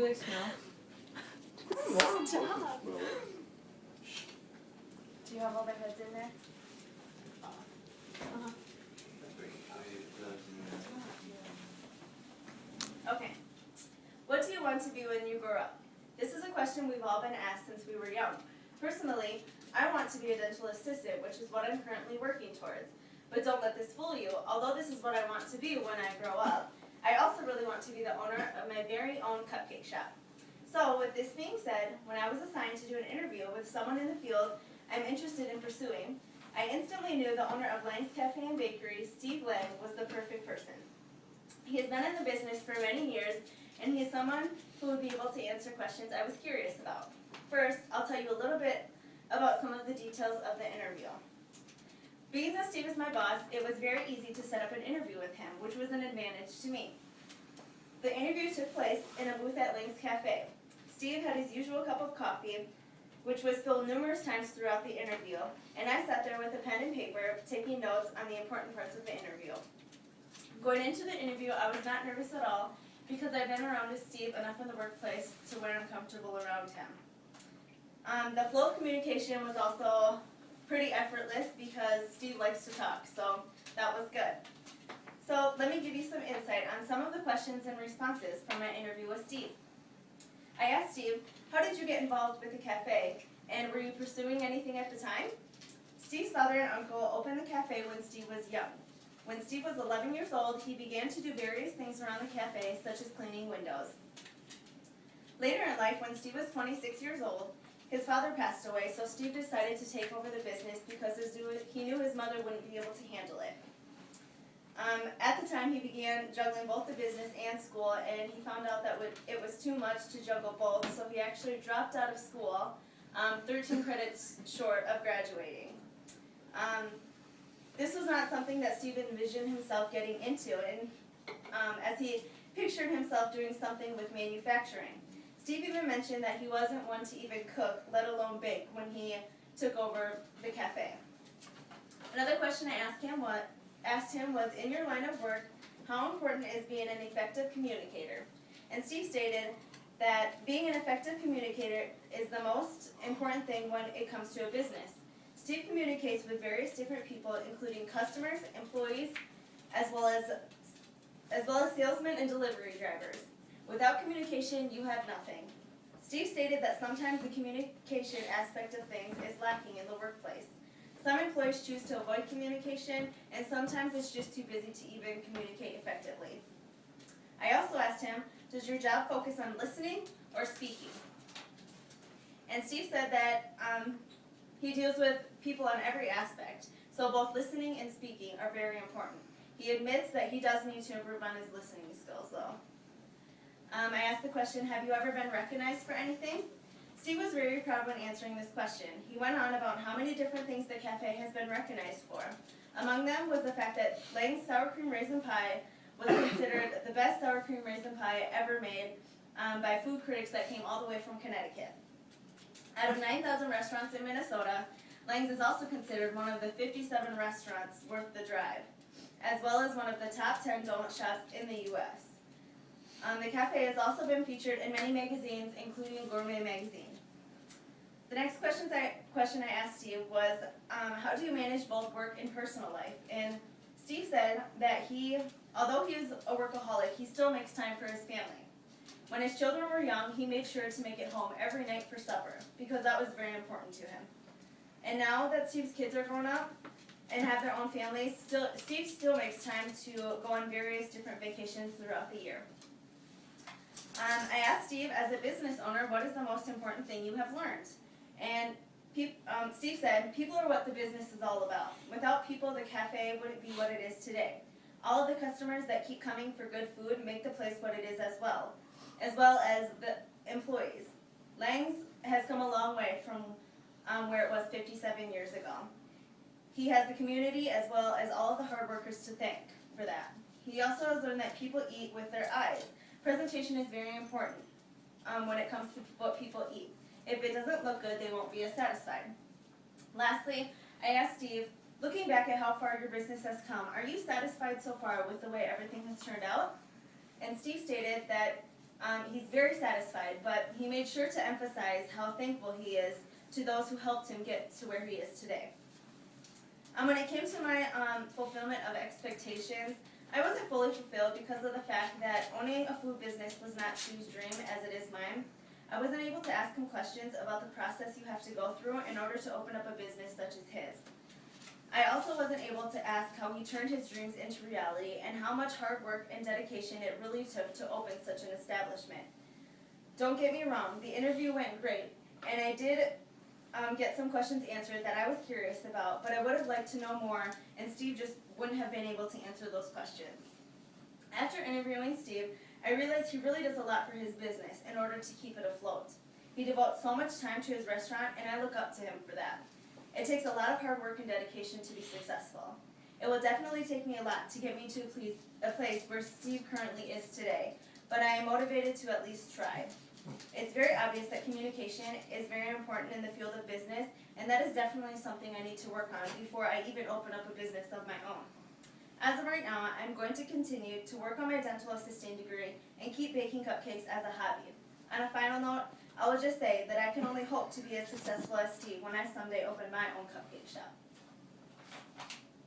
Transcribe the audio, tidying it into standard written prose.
they smell? Stop. Well, Do you have all the heads in there? Okay. What do you want to be when you grow up? This is a question we've all been asked since we were young. Personally, I want to be a dental assistant, which is what I'm currently working towards. But don't let this fool you. Although this is what I want to be when I grow up, I also really want to be the owner of my very own cupcake shop. So with this being said, when I was assigned to do an interview with someone in the field I'm interested in pursuing, I instantly knew the owner of Lang's Cafe and Bakery, Steve Lang, was the perfect person. He has been in the business for many years, and he is someone who would be able to answer questions I was curious about. First, I'll tell you a little bit about some of the details of the interview. Being that Steve is my boss, it was very easy to set up an interview with him, which was an advantage to me. The interview took place in a booth at Lang's Cafe. Steve had his usual cup of coffee, which was filled numerous times throughout the interview, and I sat there with a pen and paper, taking notes on the important parts of the interview. Going into the interview, I was not nervous at all, because I've been around Steve enough in the workplace to where I'm comfortable around him. The flow of communication was also pretty effortless because Steve likes to talk, so that was good. So let me give you some insight on some of the questions and responses from my interview with Steve. I asked Steve, how did you get involved with the cafe, and were you pursuing anything at the time? Steve's father and uncle opened the cafe when Steve was young. When Steve was 11 years old, he began to do various things around the cafe, such as cleaning windows. Later in life, when Steve was 26 years old, his father passed away, so Steve decided to take over the business because he knew his mother wouldn't be able to handle it. At the time, he began juggling both the business and school, and he found out that it was too much to juggle both, so he actually dropped out of school, 13 credits short of graduating. This was not something that Steve envisioned himself getting into, and as he pictured himself doing something with manufacturing. Steve even mentioned that he wasn't one to even cook, let alone bake, when he took over the cafe. Another question I asked him was, in your line of work, how important is being an effective communicator? And Steve stated that being an effective communicator is the most important thing when it comes to a business. Steve communicates with various different people, including customers, employees, as well as salesmen and delivery drivers. Without communication, you have nothing. Steve stated that sometimes the communication aspect of things is lacking in the workplace. Some employees choose to avoid communication, and sometimes it's just too busy to even communicate effectively. I also asked him, does your job focus on listening or speaking? And Steve said that he deals with people on every aspect, so both listening and speaking are very important. He admits that he does need to improve on his listening skills, though. I asked the question, have you ever been recognized for anything? Steve was very proud when answering this question. He went on about how many different things the cafe has been recognized for. Among them was the fact that Lang's sour cream raisin pie was considered the best sour cream raisin pie ever made by food critics that came all the way from Connecticut. Out of 9,000 restaurants in Minnesota, Lang's is also considered one of the 57 restaurants worth the drive, as well as one of the top 10 donut shops in the U.S. The cafe has also been featured in many magazines, including Gourmet Magazine. The next question I asked Steve was, how do you manage both work and personal life? And Steve said that although he is a workaholic, he still makes time for his family. When his children were young, he made sure to make it home every night for supper, because that was very important to him. And now that Steve's kids are grown up and have their own families, Steve still makes time to go on various different vacations throughout the year. I asked Steve, as a business owner, what is the most important thing you have learned? And Steve said, people are what the business is all about. Without people, the cafe wouldn't be what it is today. All of the customers that keep coming for good food make the place what it is as well as the employees. Lang's has come a long way from where it was 57 years ago. He has the community as well as all of the hard workers to thank for that. He also has learned that people eat with their eyes. Presentation is very important when it comes to what people eat. If it doesn't look good, they won't be as satisfied. Lastly, I asked Steve, looking back at how far your business has come, are you satisfied so far with the way everything has turned out? And Steve stated that He's very satisfied, but he made sure to emphasize how thankful he is to those who helped him get to where he is today. When it came to my fulfillment of expectations, I wasn't fully fulfilled because of the fact that owning a food business was not Steve's dream as it is mine. I wasn't able to ask him questions about the process you have to go through in order to open up a business such as his. I also wasn't able to ask how he turned his dreams into reality and how much hard work and dedication it really took to open such an establishment. Don't get me wrong, the interview went great, and I did get some questions answered that I was curious about, but I would have liked to know more, and Steve just wouldn't have been able to answer those questions. After interviewing Steve, I realized he really does a lot for his business in order to keep it afloat. He devotes so much time to his restaurant, and I look up to him for that. It takes a lot of hard work and dedication to be successful. It will definitely take me a lot to get me to a place where Steve currently is today, but I am motivated to at least try. It's very obvious that communication is very important in the field of business, and that is definitely something I need to work on before I even open up a business of my own. As of right now, I'm going to continue to work on my dental assisting degree and keep baking cupcakes as a hobby. On a final note, I will just say that I can only hope to be as successful as Steve when I someday open my own cupcake shop.